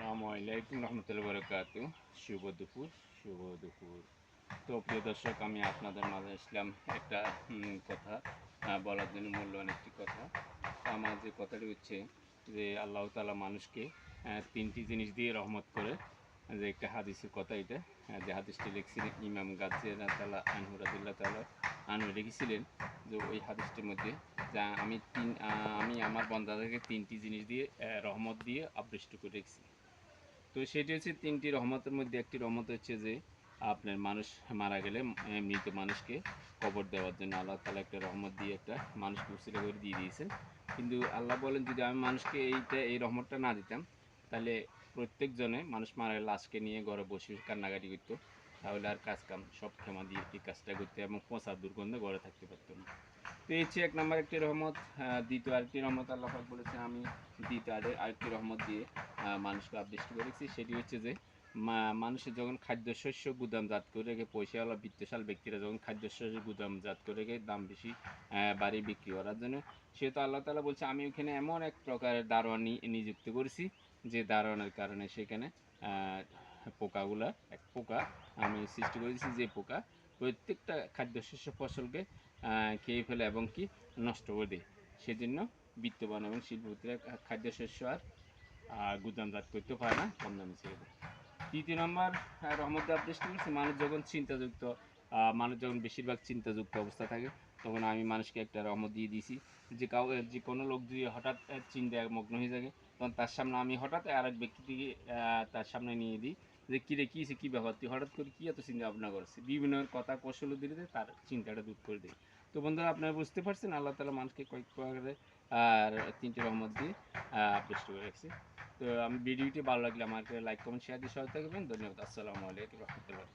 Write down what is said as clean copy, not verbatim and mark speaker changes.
Speaker 1: আসসালামু আলাইকুম রহমতুল্লাহি ওয়া বারাকাতুহু। শুভ দুপুর। তো প্রিয় দর্শক, আমি আপনাদের মাঝে আসলাম একটা কথা বলার জন্য, মূল্যবান একটি কথা। আমার যে কথাটি হচ্ছে যে আল্লাহ তাআলা মানুষকে তিনটি জিনিস দিয়ে রহমত করে, যে একটা হাদিসের কথা এটা। যে হাদিসটি লিখছিলেন ইমাম গাজ্জালী তাআলা আনহু রাদিয়াল্লাহু তাআলা আনহু লিখেছিলেন যে ওই হাদিসটির মধ্যে যা আমি আমার বান্দাদেরকে তিনটি জিনিস দিয়ে রহমত দিয়ে আবৃষ্ট করে রেখেছি। তো সেটি হচ্ছে তিনটি রহমতের মধ্যে একটি রহমত হচ্ছে যে আপনার মানুষ মারা গেলে মৃত মানুষকে কবর দেওয়ার জন্য আল্লাহ তাআলা একটা রহমত দিয়ে একটা মানুষকে উসিলা করে দিয়ে দিয়েছেন। কিন্তু আল্লাহ বলেন, যদি আমি মানুষকে এই রহমতটা না দিতাম, তাহলে প্রত্যেকজনে মানুষ মারা গেলে লাশকে নিয়ে ঘরে বসে কান্নাকাটি করতো, তাহলে আর কাজ কাম সব ক্ষমা দিয়ে এই কাজটা করতে এবং পচা দুর্গন্ধে ঘরে থাকতে পারতো না। তো এই হচ্ছে এক নম্বর একটি রহমত। দ্বিতীয় আরেকটি রহমত আল্লাহ পাক বলেছে, আমি দ্বিতীয় আরেকটি রহমত দিয়ে মানুষকে আবৃষ্ট করেছি। সেটি হচ্ছে যে মানুষের যখন খাদ্যশস্য গুদামজাত করে রেখে, পয়সাওয়ালা বিত্তশাল ব্যক্তিরা যখন খাদ্যশস্য গুদামজাত করে রেখে দাম বেশি বাড়ি বিক্রি করার জন্য, সেহেতু আল্লাহ তাআলা বলছে আমি ওখানে এমন এক প্রকারের দারোয়ান নিযুক্ত করেছি, যে দারোয়ানের কারণে সেখানে পোকাগুলা এক পোকা আমি সৃষ্টি করেছি, যে পোকা প্রত্যেকটা খাদ্যশস্য ফসলকে খেয়ে ফেলে এবং কি নষ্ট করে দেয়। সেজন্য বিত্তবান এবং শিল্পপতিরা খাদ্যশস্য আর গুদামজাত করতে পারে না, কম দামে ছেড়ে দেয়। তৃতীয় নম্বর রহমত আবৃষ্টি করছি, মানুষ যখন বেশিরভাগ চিন্তাযুক্ত অবস্থা থাকে, তখন আমি মানুষকে একটা রহমত দিয়ে দিয়েছি, যে কোনো লোক যদি হঠাৎ চিন্তায় মগ্ন হয়ে থাকে, তখন তার সামনে আমি হঠাৎ আরেক ব্যক্তিকে তার সামনে নিয়ে দিই, যে কিরে কী কী ব্যাপার, তুই হঠাৎ করে কী এত চিন্তা ভাবনা করছিস, বিভিন্ন কথা কৌশল দিয়ে তার চিন্তাটা দূর করে দেয়। তো বন্ধুরা, আপনারা বুঝতে পারছেন আল্লাহ তাআলা মানুষকে কয়েক প্রকারে আর তিনটি রহমত দিয়ে আবৃষ্ট করে রাখছে। তো আমি ভিডিওটি ভালো লাগলে আমাকে লাইক কমেন্ট শেয়ার দিয়ে সহায়তা করবেন। ধন্যবাদ। আসসালামু আলাইকুম রহমতুল্লাহ।